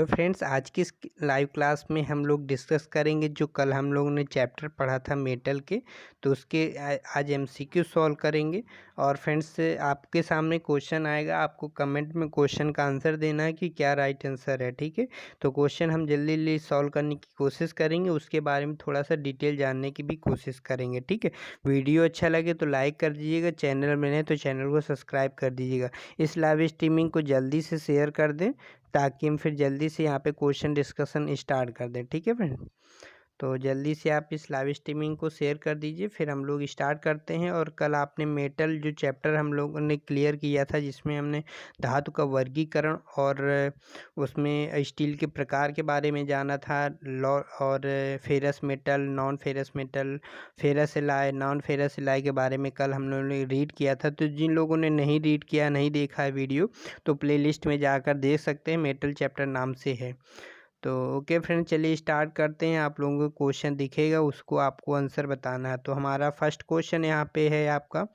Hello friends, आज की इस लाइव क्लास में हम लोग डिस्कस करेंगे जो कल हम लोगों ने चैप्टर पढ़ा था मेटल के। तो उसके आज एमसीक्यू सॉल्व करेंगे। और फ्रेंड्स, आपके सामने क्वेश्चन आएगा, आपको कमेंट में क्वेश्चन का आंसर देना है कि क्या राइट आंसर है। ठीक है, तो क्वेश्चन हम जल्दी जल्दी सॉल्व करने की कोशिश करेंगे, उसके बारे में थोड़ा सा डिटेल जानने की भी कोशिश करेंगे। ठीक है, वीडियो अच्छा लगे तो लाइक कर दीजिएगा, चैनल में नहीं तो चैनल को सब्सक्राइब कर दीजिएगा। इस लाइव स्ट्रीमिंग को जल्दी से शेयर कर दें ताकि हम फिर जल्दी से यहाँ पे क्वेश्चन डिस्कशन स्टार्ट कर दें। ठीक है फ्रेंड, तो जल्दी से आप इस लाइव स्ट्रीमिंग को शेयर कर दीजिए, फिर हम लोग स्टार्ट करते हैं। और कल आपने मेटल जो चैप्टर हम लोगों ने क्लियर किया था, जिसमें हमने धातु का वर्गीकरण और उसमें स्टील के प्रकार के बारे में जाना था, लॉ और ferrous metal, non ferrous metal, ferrous alloy, non ferrous alloy के बारे में कल हम लोगों ने रीड किया था। तो जिन लोगों ने नहीं रीड किया, नहीं देखा है वीडियो, तो प्लेलिस्ट में जाकर देख सकते हैं, मेटल चैप्टर नाम से है। तो ओके फ्रेंड, चलिए स्टार्ट करते हैं। आप लोगों को क्वेश्चन दिखेगा, उसको आपको आंसर बताना है। तो हमारा फर्स्ट क्वेश्चन यहाँ पे है आपका,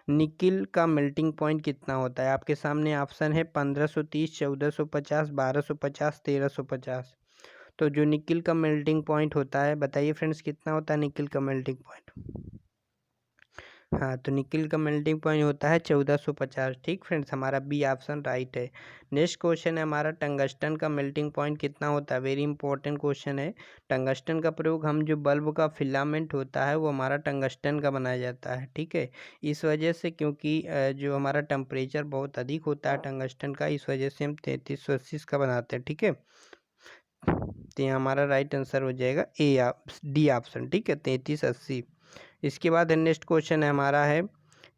निकिल का मेल्टिंग पॉइंट कितना होता है। आपके सामने ऑप्शन है 1530, 1450, 1250, 1350। तो जो निकिल का मेल्टिंग पॉइंट होता है, बताइए फ्रेंड्स कितना होता है निकिल का मेल्टिंग पॉइंट। हाँ, तो निकिल का मेल्टिंग पॉइंट होता है 1450। ठीक फ्रेंड्स, हमारा बी ऑप्शन राइट है। नेक्स्ट क्वेश्चन है हमारा, टंगस्टन का मेल्टिंग पॉइंट कितना होता है। वेरी इंपॉर्टेंट क्वेश्चन है। टंगस्टन का प्रयोग, हम जो बल्ब का फिलामेंट होता है वो हमारा टंगस्टन का बनाया जाता है। ठीक है, इस वजह से, क्योंकि जो हमारा टेम्परेचर बहुत अधिक होता है टंगस्टन का, इस वजह से हम 3380 का बनाते हैं। ठीक है, तो यहाँ हमारा राइट आंसर हो जाएगा ए, डी ऑप्शन। ठीक है, 3380। इसके बाद नेक्स्ट क्वेश्चन है हमारा है,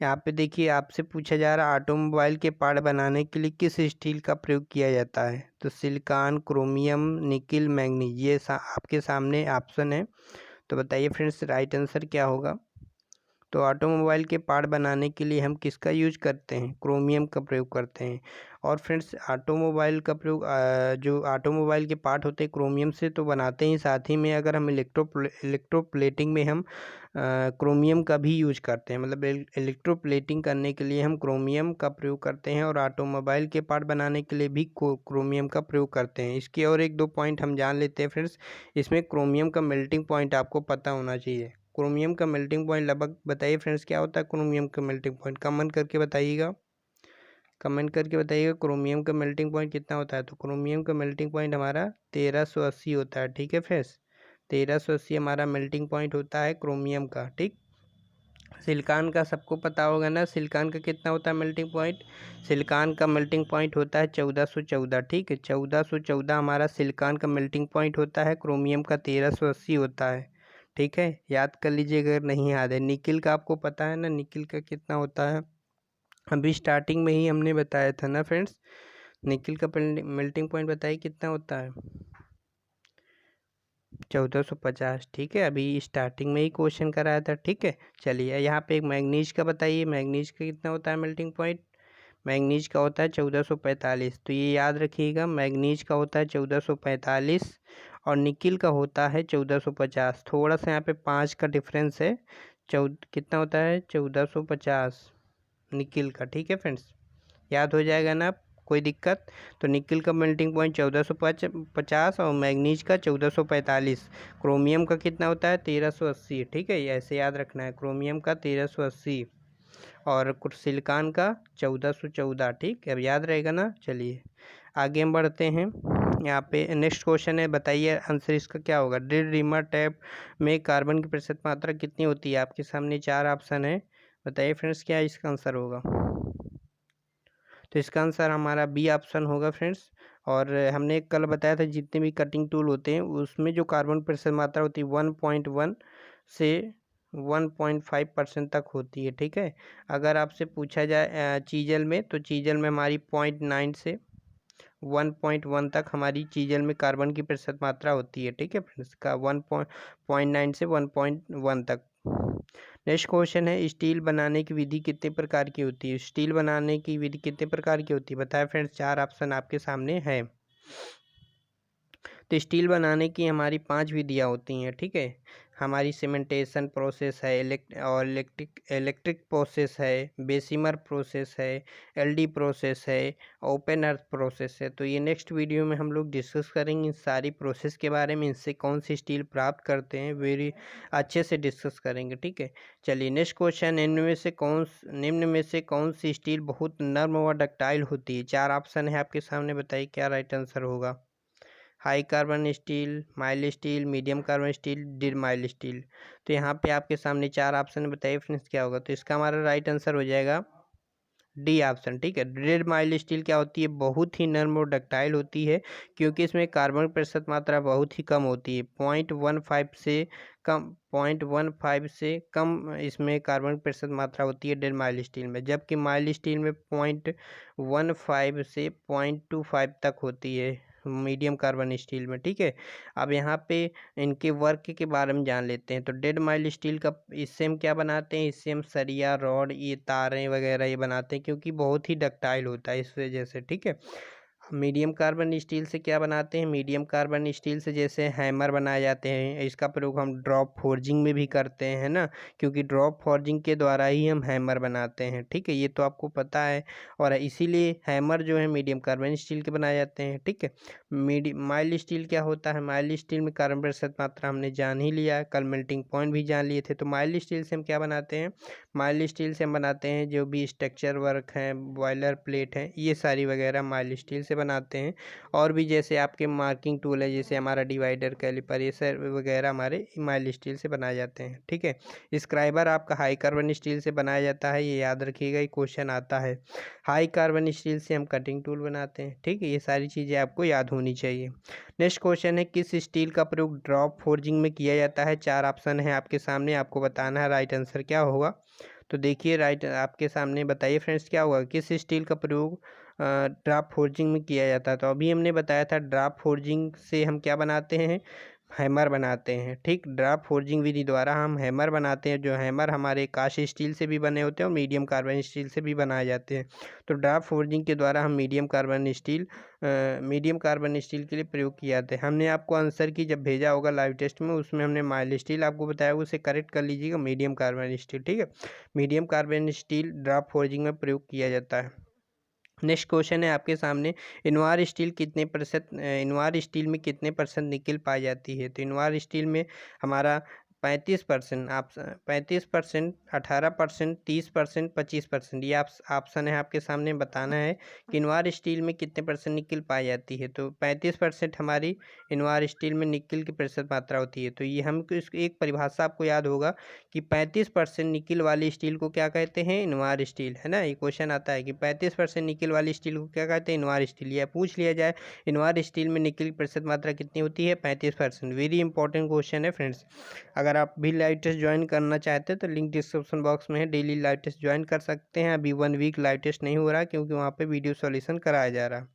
यहाँ पे देखिए आपसे पूछा जा रहा है, ऑटोमोबाइल के पार्ट बनाने के लिए किस स्टील का प्रयोग किया जाता है। तो सिलिकॉन, क्रोमियम, निकिल, मैग्नीज, ये आपके सामने ऑप्शन है। तो बताइए फ्रेंड्स राइट आंसर क्या होगा। तो ऑटोमोबाइल के पार्ट बनाने के लिए हम किसका यूज करते हैं, क्रोमियम का प्रयोग करते हैं। और फ्रेंड्स, ऑटोमोबाइल का प्रयोग जो ऑटोमोबाइल के पार्ट होते हैं क्रोमियम से तो बनाते हैं, साथ ही में अगर हम इलेक्ट्रोप्लेटिंग में हम क्रोमियम का भी यूज करते हैं। मतलब इलेक्ट्रोप्लेटिंग करने के लिए हम क्रोमियम का प्रयोग करते हैं, और ऑटोमोबाइल के पार्ट बनाने के लिए भी क्रोमियम का प्रयोग करते हैं। इसके और एक दो पॉइंट हम जान लेते हैं फ्रेंड्स। इसमें क्रोमियम का मेल्टिंग पॉइंट आपको पता होना चाहिए। क्रोमियम का मेल्टिंग पॉइंट लगभग बताइए फ्रेंड्स क्या होता है क्रोमियम का मेल्टिंग पॉइंट, कमेंट करके बताइएगा। कमेंट करके बताइएगा क्रोमियम का मेल्टिंग पॉइंट कितना होता है। तो क्रोमियम का मेल्टिंग पॉइंट हमारा 1380 होता है। ठीक है फ्रेंड्स, 1380 हमारा मेल्टिंग पॉइंट होता है क्रोमियम का। ठीक, सिलिकॉन का सबको पता होगा ना, सिलिकॉन का कितना होता है मेल्टिंग पॉइंट। सिलिकॉन का मेल्टिंग पॉइंट होता है 1414। ठीक है, 1414 हमारा सिलिकॉन का मेल्टिंग पॉइंट होता है, क्रोमियम का 1380 होता है। ठीक है, याद कर लीजिए अगर नहीं याद है। निकिल का आपको पता है ना, निकिल का कितना होता है, अभी स्टार्टिंग में ही हमने बताया था ना फ्रेंड्स। निकिल का मेल्टिंग पॉइंट बताइए कितना होता है, 1450। ठीक है, अभी स्टार्टिंग में ही क्वेश्चन कराया था। ठीक है, चलिए यहाँ पे एक मैग्नीज का बताइए, मैग्नीज का कितना होता है मेल्टिंग पॉइंट। मैग्नीज का होता है 1445। तो ये याद रखिएगा, मैग्नीज का होता है 1445 और निकिल का होता है 1450। थोड़ा सा यहाँ पे 5 का डिफरेंस है। कितना होता है 1450 निकिल का। ठीक है फ्रेंड्स, याद हो जाएगा ना, कोई दिक्कत। तो निकिल का मेल्टिंग पॉइंट 1450 और मैग्नीज का 1445। क्रोमियम का कितना होता है 1380। ठीक है, ये ऐसे याद रखना है, क्रोमियम का 1380 और सिलिकॉन का 1414। ठीक है, अब याद रहेगा ना। चलिए आगे हम बढ़ते हैं। यहाँ पे नेक्स्ट क्वेश्चन है, बताइए आंसर इसका क्या होगा। ड्रिल रीमर टैप में कार्बन की प्रतिशत मात्रा कितनी होती है। आपके सामने 4 ऑप्शन है, बताइए फ्रेंड्स क्या इसका आंसर होगा। तो इसका आंसर हमारा बी ऑप्शन होगा फ्रेंड्स। और हमने कल बताया था जितने भी कटिंग टूल होते हैं उसमें जो कार्बन प्रतिशत मात्रा होती है 1.1 से 1.5% तक होती है। ठीक है, अगर आपसे पूछा जाए चीजल में, तो चीजल में हमारी 0.9 से 1.1 तक हमारी चीजल में कार्बन की प्रतिशत मात्रा होती है। ठीक है फ्रेंड्स, का 1.9 से 1.1 तक। नेक्स्ट क्वेश्चन है, स्टील बनाने की विधि कितने प्रकार की होती है। स्टील बनाने की विधि कितने प्रकार की होती है, बताएं फ्रेंड्स। 4 ऑप्शन आपके सामने है। तो स्टील बनाने की हमारी 5 विधियाँ होती हैं। ठीक है, हमारी सीमेंटेशन प्रोसेस है, इलेक्ट्रिक प्रोसेस है, बेसिमर प्रोसेस है, एलडी प्रोसेस है, ओपन अर्थ प्रोसेस है। तो ये नेक्स्ट वीडियो में हम लोग डिस्कस करेंगे इन सारी प्रोसेस के बारे में, इनसे कौन सी स्टील प्राप्त करते हैं, वेरी अच्छे से डिस्कस करेंगे, ठीक है। चलिए नेक्स्ट क्वेश्चन, निम्न में से कौन सी स्टील बहुत नर्म व डक्टाइल होती है? 4 ऑप्शन है आपके सामने, बताइए क्या राइट आंसर होगा। High carbon steel, mild steel, medium carbon steel, did mild steel. तो यहाँ पे आपके सामने 4 ऑप्शन, बताइए फ्रेंड्स क्या होगा। तो इसका हमारा राइट आंसर हो जाएगा डी ऑप्शन, ठीक है। डिड माइल्ड स्टील क्या होती है? बहुत ही नर्म और डक्टाइल होती है, क्योंकि इसमें कार्बन प्रतिशत मात्रा बहुत ही कम होती है, 0.15 से कम इसमें कार्बन प्रतिशत मात्रा होती है डिड माइल्ड स्टील में, जबकि माइल्ड स्टील में 0.15 से 0.25 तक होती है मीडियम कार्बन स्टील में, ठीक है। अब यहाँ पे इनके वर्क के बारे में जान लेते हैं। तो डेड माइल्ड स्टील का इससे हम क्या बनाते हैं? इससे हम सरिया, रॉड, ये तारें वगैरह ये बनाते हैं, क्योंकि बहुत ही डक्टाइल होता है इस वजह से, ठीक है। मीडियम कार्बन स्टील से क्या बनाते हैं? मीडियम कार्बन स्टील से जैसे हैमर बनाए जाते हैं, इसका प्रयोग हम ड्रॉप फोर्जिंग में भी करते हैं ना, क्योंकि ड्रॉप फोर्जिंग के द्वारा ही हम हैमर बनाते हैं, ठीक है। ये तो आपको पता है, और इसीलिए हैमर जो है मीडियम कार्बन स्टील के बनाए जाते हैं, ठीक है। माइल्ड स्टील क्या होता है? माइल्ड स्टील में कार्बन प्रतिशत मात्रा हमने जान ही लिया, कल मेल्टिंग पॉइंट भी जान लिए थे। तो माइल्ड स्टील से हम क्या बनाते हैं? माइल्ड स्टील से हम बनाते हैं जो भी स्ट्रक्चर वर्क हैं, बॉयलर प्लेट हैं, ये सारी वगैरह माइल्ड स्टील से बनाते हैं। और भी जैसे आपके मार्किंग टूल है, जैसे हमारा डिवाइडर, कैलिपर, ये सब वगैरह हमारे माइल्ड स्टील से बनाए जाते हैं, ठीक है। स्क्राइबर आपका हाई कार्बन स्टील से बनाया जाता है, ये याद रखिएगा, ये क्वेश्चन आता है। हाई कार्बन स्टील से हम कटिंग टूल बनाते हैं, ठीक है। ये सारी चीज़ें आपको याद होनी चाहिए। नेक्स्ट क्वेश्चन है, किस स्टील का प्रयोग ड्रॉप फोर्जिंग में किया जाता है? 4 ऑप्शन है आपके सामने, आपको बताना है राइट आंसर क्या होगा। तो देखिए राइट आपके सामने, बताइए फ्रेंड्स क्या होगा, किस स्टील का प्रयोग ड्राफ्ट फोर्जिंग में किया जाता है। तो अभी हमने बताया था ड्राफ्ट फोर्जिंग से हम क्या बनाते हैं? हैमर बनाते हैं, ठीक। ड्राफ्ट फोर्जिंग विधि द्वारा हम हैमर बनाते हैं, जो हैमर हमारे कास्ट स्टील से भी बने होते हैं और मीडियम कार्बन स्टील से भी बनाए जाते हैं। तो ड्राफ्ट फोर्जिंग के द्वारा हम मीडियम कार्बन स्टील के लिए प्रयोग किए जाते हैं। हमने आपको आंसर की जब भेजा होगा लाइव टेस्ट में, उसमें हमने माइल्ड स्टील आपको बताया, उसे करेक्ट कर लीजिएगा, मीडियम कार्बन स्टील, ठीक है। Medium carbon steel draft forging में प्रयोग किया जाता है। नेक्स्ट क्वेश्चन है आपके सामने, इनवार स्टील में कितने परसेंट निकल पाई जाती है? तो इनवार स्टील में हमारा 35%, आप 35%, 18%, 30%, 25%, ये ऑप्शन है आपके सामने। बताना है कि इनवार स्टील में कितने परसेंट निकल पाई जाती है। तो 35% हमारी इनवार स्टील में निकल की प्रतिशत मात्रा होती है। तो ये हमको इसकी एक परिभाषा आपको याद होगा कि 35% निकल वाली स्टील को क्या कहते हैं? इनवार स्टील, है ना। ये क्वेश्चन आता है कि 35% निकल वाली स्टील को क्या कहते हैं? Invar steel. या पूछ लिया जाए इनवार स्टील में निकल की प्रतिशत मात्रा कितनी होती है? 35%। वेरी इंपॉर्टेंट क्वेश्चन है फ्रेंड्स। अगर आप भी लाइव टेस्ट ज्वाइन करना चाहते हैं तो लिंक डिस्क्रिप्शन बॉक्स में है, डेली लाइव टेस्ट ज्वाइन कर सकते हैं। अभी 1 वीक लाइव टेस्ट नहीं हो रहा, क्योंकि वहाँ पे वीडियो सॉल्यूशन कराया जा रहा है।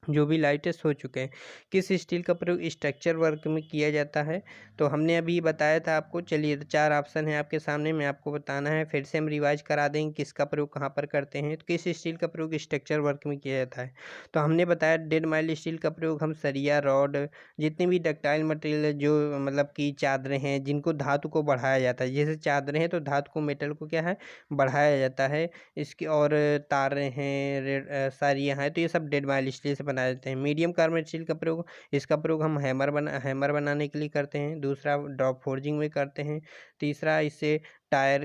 जो भी लाइव टेस्ट हो चुके हैं। किस स्टील का प्रयोग स्ट्रक्चर वर्क में किया जाता है? तो हमने अभी बताया था आपको। चलिए 4 ऑप्शन है आपके सामने, मैं आपको बताना है, फिर से हम रिवाइज करा देंगे किसका प्रयोग कहाँ पर करते हैं। तो किस स्टील का प्रयोग स्ट्रक्चर वर्क में किया जाता है? तो हमने बताया डेड माइल्ड स्टील का प्रयोग हम सरिया, रॉड, जितने भी डक्टाइल मटेरियल जो मतलब कि चादरें हैं, जिनको धातु को बढ़ाया जाता है, जैसे चादरें हैं तो धातु को, मेटल को क्या है, बढ़ाया जाता है इसकी। और तारें हैं, सारियाँ हैं, तो ये सब डेड माइल्ड स्टील से बनाए जाते हैं। मीडियम कार्बन स्टील का प्रयोग, इसका प्रयोग हम हैमर बनाने के लिए करते हैं। दूसरा ड्रॉप फोर्जिंग में करते हैं। तीसरा इससे टायर,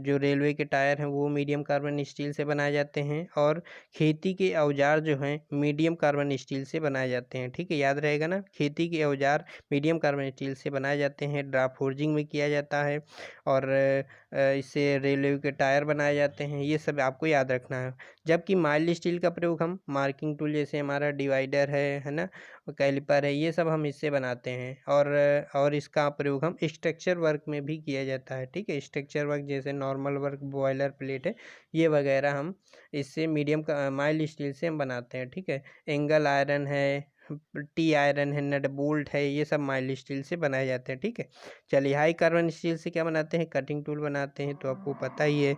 जो रेलवे के टायर हैं वो मीडियम कार्बन स्टील से बनाए जाते हैं। और खेती के औजार जो हैं मीडियम कार्बन स्टील से बनाए जाते हैं, ठीक है। याद रहेगा ना, खेती के औजार मीडियम कार्बन स्टील से बनाए जाते हैं, ड्रॉप फोर्जिंग में किया जाता है। और इससे रेलवे के टायर बनाए जाते हैं, ये सब आपको याद रखना है। जबकि माइल्ड स्टील का प्रयोग हम मार्किंग टूल, जैसे हमारा डिवाइडर है ना, कैलिपर है, ये सब हम इससे बनाते हैं। और इसका प्रयोग हम स्ट्रक्चर वर्क में भी किया जाता है, ठीक है। स्ट्रक्चर वर्क जैसे नॉर्मल वर्क, बॉयलर प्लेट है, ये वगैरह हम इससे माइल्ड स्टील से हम बनाते हैं, ठीक है। एंगल आयरन है, टी आयरन है, नट बोल्ट है, ये सब माइल्ड स्टील से बनाए जाते हैं। ठीक है, चलिए हाई कार्बन स्टील से क्या बनाते हैं, कटिंग टूल बनाते हैं, तो आपको पता ही है।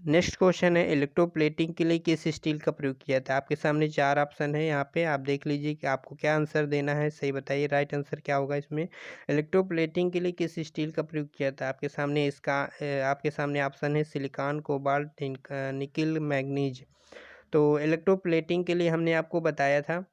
नेक्स्ट क्वेश्चन है इलेक्ट्रोप्लेटिंग के लिए किस स्टील का प्रयोग किया जाता है। आपके सामने 4 ऑप्शन है, यहाँ पे आप देख लीजिए कि आपको क्या आंसर देना है, सही बताइए राइट आंसर क्या होगा इसमें। इलेक्ट्रोप्लेटिंग के लिए किस स्टील का प्रयोग किया जाता है, आपके सामने इसका आपके सामने ऑप्शन है सिलिकॉन, कोबाल्ट, निकिल, मैग्नीज। तो इलेक्ट्रोप्लेटिंग के लिए हमने आपको बताया था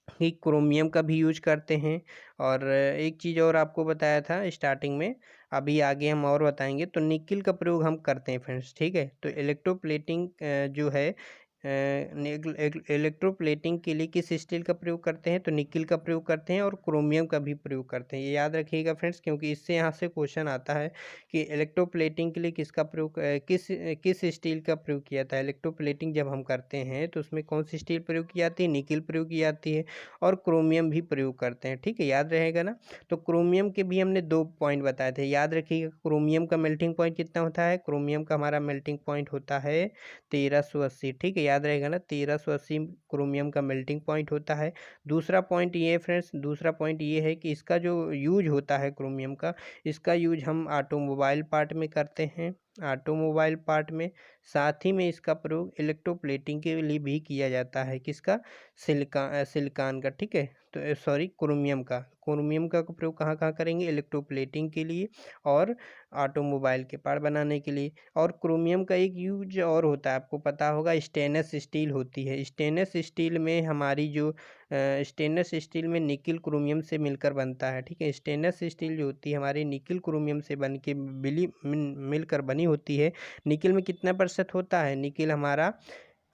कि क्रोमियम का भी यूज करते हैं, और एक चीज़ और आपको बताया था स्टार्टिंग में, अभी आगे हम और बताएंगे। तो निकिल का प्रयोग हम करते हैं फ्रेंड्स। ठीक है, तो इलेक्ट्रोप्लेटिंग जो है इलेक्ट्रोप्लेटिंग के लिए किस स्टील का प्रयोग करते हैं, तो निकिल का प्रयोग करते हैं और क्रोमियम का भी प्रयोग करते हैं। ये याद रखिएगा फ्रेंड्स, क्योंकि इससे यहाँ से क्वेश्चन आता है कि इलेक्ट्रोप्लेटिंग के लिए किसका प्रयोग किस किस स्टील का प्रयोग किया था। इलेक्ट्रोप्लेटिंग जब हम करते हैं तो उसमें कौन सी स्टील प्रयोग की जाती है, निकिल प्रयोग की जाती है, और क्रोमियम भी प्रयोग करते हैं। ठीक है, याद रहेगा ना। तो क्रोमियम के भी हमने 2 पॉइंट बताए थे, याद रखिएगा। क्रोमियम का मेल्टिंग पॉइंट कितना होता है, क्रोमियम का हमारा मेल्टिंग पॉइंट होता है 1380। ठीक है, याद रहेगा ना, 1380 क्रोमियम का मेल्टिंग पॉइंट होता है। दूसरा पॉइंट ये है फ्रेंड्स, दूसरा पॉइंट ये है कि इसका जो यूज होता है क्रोमियम का, इसका यूज हम ऑटोमोबाइल पार्ट में करते हैं, ऑटोमोबाइल पार्ट में। साथ ही में इसका प्रयोग इलेक्ट्रोप्लेटिंग के लिए भी किया जाता है, किसका, सिलिकॉन का। ठीक है, तो सॉरी क्रोमियम का प्रयोग कहाँ कहाँ करेंगे, इलेक्ट्रोप्लेटिंग के लिए और ऑटोमोबाइल के पार्ट बनाने के लिए। और क्रोमियम का एक यूज और होता है, आपको पता होगा, स्टेनलेस स्टील होती है। स्टेनलेस स्टील में हमारी जो स्टेनलेस स्टील में निकिल क्रोमियम से मिलकर बनता है। ठीक है, स्टेनलेस स्टील जो होती है हमारी निकिल क्रोमियम से बन के मिलकर बनी होती है। निकिल में कितना % होता है, निकिल हमारा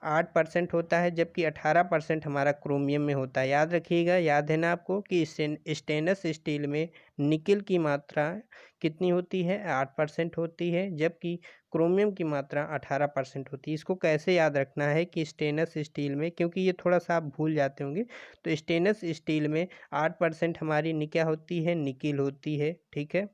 8% होता है, जबकि 18% हमारा क्रोमियम में होता है। याद रखिएगा, याद है ना आपको कि स्टेनलेस स्टील में निकिल की मात्रा कितनी होती है, 8% होती है, जबकि क्रोमियम की मात्रा 18% होती है। इसको कैसे याद रखना है कि स्टेनलेस स्टील में, क्योंकि ये थोड़ा सा आप भूल जाते होंगे, तो स्टेनलेस स्टील में 8% हमारी क्या होती है, निकिल होती है। ठीक है,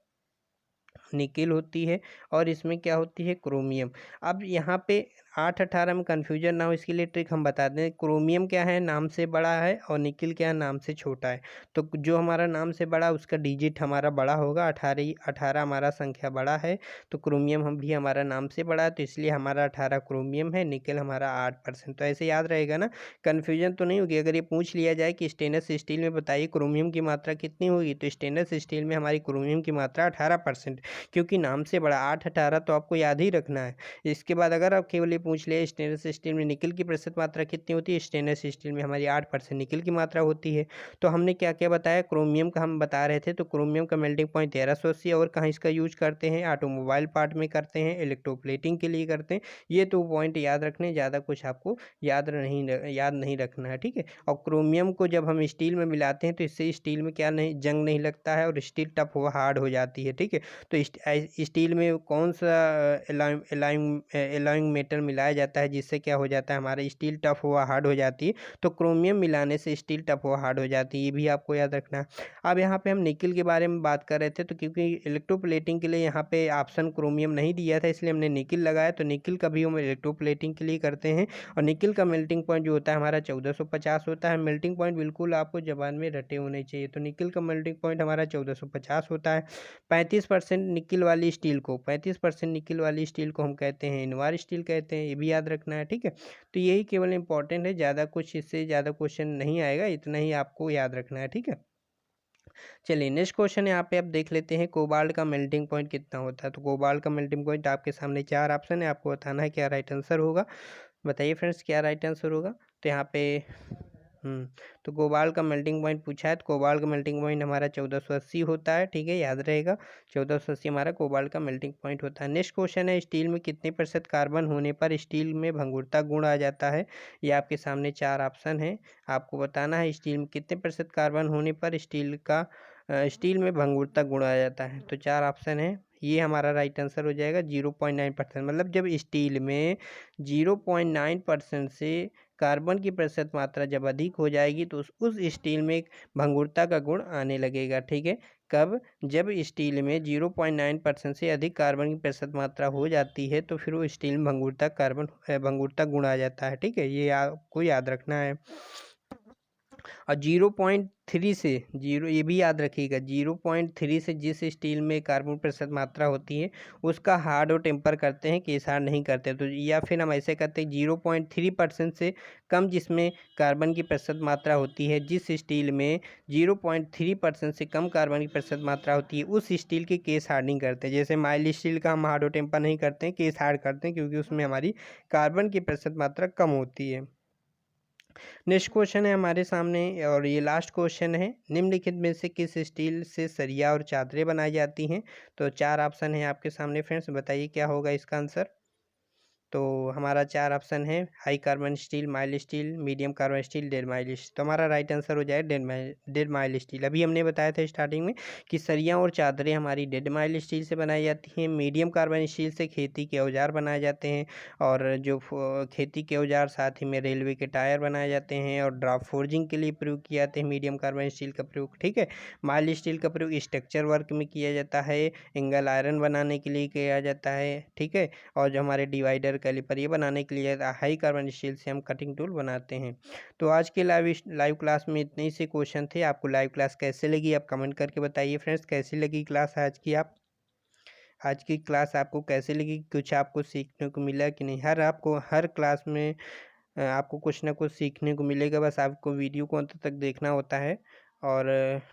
निकिल होती है, और इसमें क्या होती है, क्रोमियम। अब यहाँ पे 8-18 में कन्फ्यूजन ना हो, इसके लिए ट्रिक हम बता दें। क्रोमियम क्या है, नाम से बड़ा है, और निकिल क्या है, नाम से छोटा है। तो जो हमारा नाम से बड़ा, उसका डिजिट हमारा बड़ा होगा, 18 हमारा संख्या बड़ा है, तो क्रोमियम हम भी हमारा नाम से बड़ा है, तो इसलिए हमारा 18 क्रोमियम है, निकिल हमारा 8%। तो ऐसे याद रहेगा ना, कन्फ्यूजन तो नहीं होगी। अगर ये पूछ लिया जाए कि स्टेनलेस स्टील में बताइए क्रोमियम की मात्रा कितनी होगी, तो स्टेनलेस स्टील में हमारी क्रोमियम की मात्रा 18%, क्योंकि नाम से बड़ा 8-18 तो आपको याद ही रखना है। इसके बाद अगर आप केवल ये पूछ ले स्टेनलेस स्टील में निकिल की प्रतिशत मात्रा कितनी होती है, स्टेनलेस स्टील में हमारी 8% निकिल की मात्रा होती है। तो हमने क्या क्या बताया, क्रोमियम का हम बता रहे थे, तो क्रोमियम का मेल्टिंग पॉइंट 1380, और कहाँ इसका यूज करते हैं, ऑटोमोबाइल पार्ट में करते हैं, इलेक्ट्रोप्लेटिंग के लिए करते हैं। ये तो पॉइंट याद रखने, ज़्यादा कुछ आपको याद नहीं रखना है। ठीक है, और क्रोमियम को जब हम स्टील में मिलाते हैं तो इससे स्टील में क्या नहीं, जंग नहीं लगता है, और स्टील टफ व हार्ड हो जाती है। ठीक है, तो स्टील में कौन सा एलॉइंग मेटल मिलाया जाता है, जिससे क्या हो जाता है, हमारा स्टील टफ व हार्ड हो जाती है। तो क्रोमियम मिलाने से स्टील टफ व हार्ड हो जाती है, ये भी आपको याद रखना है। अब यहाँ पे हम निकिल के बारे में बात कर रहे थे, तो क्योंकि इलेक्ट्रोप्लेटिंग के लिए यहाँ पे ऑप्शन क्रोमियम नहीं दिया था, इसलिए हमने निकिल लगाया। तो निकिल का भी हम इलेक्ट्रोप्लेटिंग के लिए करते हैं, और निकिल का मेल्टिंग पॉइंट जो होता है हमारा 1450 होता है। मेल्टिंग पॉइंट बिल्कुल आपको जबान में रटे होने चाहिए। तो निकिल का मेल्टिंग पॉइंट हमारा 1450 होता है। 35% निकिल वाली स्टील को 35% निकिल वाली स्टील को हम कहते हैं इनवार स्टील कहते हैं, ये भी याद रखना है। ठीक है, तो यही केवल इंपॉर्टेंट है, ज़्यादा कुछ इससे ज़्यादा क्वेश्चन नहीं आएगा, इतना ही आपको याद रखना है। ठीक है, चलिए नेक्स्ट क्वेश्चन यहाँ पे आप देख लेते हैं, कोबाल्ट का मेल्टिंग पॉइंट कितना होता है। तो कोबाल्ट का मेल्टिंग पॉइंट आपके सामने 4 ऑप्शन है, आपको बताना है क्या राइट आंसर होगा। बताइए फ्रेंड्स क्या राइट आंसर होगा। तो यहाँ पे तो कोबाल्ट का मेल्टिंग पॉइंट पूछा है, तो कोबाल्ट का मेल्टिंग पॉइंट हमारा 1480 होता है। ठीक है, याद रहेगा, 1480 हमारा कोबाल्ट का मेल्टिंग पॉइंट होता है। नेक्स्ट क्वेश्चन है, स्टील में कितने % कार्बन होने पर स्टील में भंगुरता गुण आ जाता है। ये आपके सामने 4 ऑप्शन है, आपको बताना है स्टील में कितने % कार्बन होने पर स्टील में भंगुरता गुण आ जाता है। तो 4 ऑप्शन है, ये हमारा राइट आंसर हो जाएगा 0.9%। मतलब जब स्टील में 0.9% से कार्बन की प्रतिशत मात्रा जब अधिक हो जाएगी, तो उस स्टील में भंगुरता का गुण आने लगेगा। ठीक है, कब, जब स्टील में 0.9% से अधिक कार्बन की प्रतिशत मात्रा हो जाती है, तो फिर वो स्टील में भंगुरता गुण आ जाता है। ठीक है, ये आपको याद रखना है। और 0.3 से जीरो, ये भी याद रखिएगा, 0.3 से जिस स्टील में कार्बन प्रतिशत मात्रा होती है उसका हार्ड और टेम्पर करते हैं, केस हार्ड नहीं करते। तो या फिर हम ऐसे करते हैं 0.3% से कम जिसमें कार्बन की प्रतिशत मात्रा होती है, जिस स्टील में 0.3% से कम कार्बन की प्रतिशत मात्रा होती है उस स्टील के केस हार्डनिंग करते हैं। जैसे माइल्ड स्टील का हम हार्ड और टेम्पर नहीं करते हैं, केस हार्ड करते हैं, क्योंकि उसमें हमारी कार्बन की प्रतिशत मात्रा कम होती है। नेक्स्ट क्वेश्चन है हमारे सामने और ये लास्ट क्वेश्चन है, निम्नलिखित में से किस स्टील से सरिया और चादरें बनाई जाती हैं। तो 4 ऑप्शन है आपके सामने फ्रेंड्स, बताइए क्या होगा इसका आंसर। तो हमारा 4 ऑप्शन है, high carbon steel, mild steel, medium carbon steel, dead mild steel. तो हमारा राइट आंसर हो जाए डेड माइल्ड स्टील। अभी हमने बताया था स्टार्टिंग में कि सरिया और चादरें हमारी डेड माइल्ड स्टील से बनाई जाती हैं। मीडियम कार्बन स्टील से खेती के औजार बनाए जाते हैं, और जो खेती के औजार साथ ही में रेलवे के टायर बनाए जाते हैं और ड्राफ्ट फोर्जिंग के लिए प्रयोग किए जाते हैं मीडियम कार्बन स्टील का प्रयोग। ठीक है, माइल्ड स्टील का प्रयोग स्ट्रक्चर वर्क में किया जाता है, एंगल आयरन बनाने के लिए किया जाता है। ठीक है, और जो हमारे डिवाइडर कैलिपर ये बनाने के लिए हाई कार्बन स्टील से हम कटिंग टूल बनाते हैं। तो आज के लाइव क्लास में इतने ही से क्वेश्चन थे। आपको लाइव क्लास कैसे लगी आप कमेंट करके बताइए फ्रेंड्स। कैसी लगी क्लास आज की क्लास आपको कैसे लगी, कुछ आपको सीखने को मिला कि नहीं। हर क्लास में आपको कुछ ना कुछ सीखने को मिलेगा, बस आपको वीडियो को अंत तक देखना होता है। और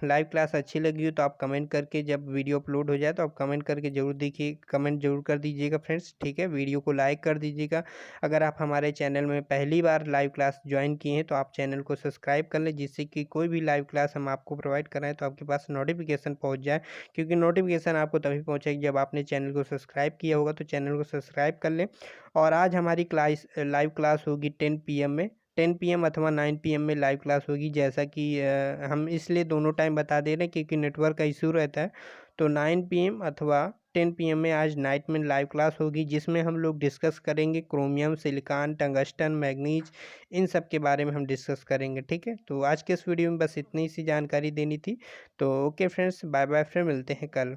लाइव क्लास अच्छी लगी हो तो आप कमेंट करके, जब वीडियो अपलोड हो जाए तो आप कमेंट करके ज़रूर देखिए, कमेंट जरूर कर दीजिएगा फ्रेंड्स। ठीक है, वीडियो को लाइक कर दीजिएगा। अगर आप हमारे चैनल में पहली बार लाइव क्लास ज्वाइन किए हैं तो आप चैनल को सब्सक्राइब कर लें, जिससे कि कोई भी लाइव क्लास हम आपको प्रोवाइड कराएं तो आपके पास नोटिफिकेशन पहुँच जाए। क्योंकि नोटिफिकेशन आपको तभी पहुँचेगी जब आपने चैनल को सब्सक्राइब किया होगा, तो चैनल को सब्सक्राइब कर लें। और आज हमारी लाइव क्लास होगी 10 PM में, 10 PM अथवा 9 PM में लाइव क्लास होगी। जैसा कि हम इसलिए दोनों टाइम बता दे रहे हैं क्योंकि नेटवर्क का इशू रहता है। तो 9 PM अथवा 10 PM में आज नाइट में लाइव क्लास होगी, जिसमें हम लोग डिस्कस करेंगे क्रोमियम, सिलिकॉन, टंगस्टन, मैग्नीज, इन सब के बारे में हम डिस्कस करेंगे। ठीक है, तो आज के इस वीडियो में बस इतनी सी जानकारी देनी थी। तो ओके फ्रेंड्स, बाय बाय, फिर मिलते हैं कल।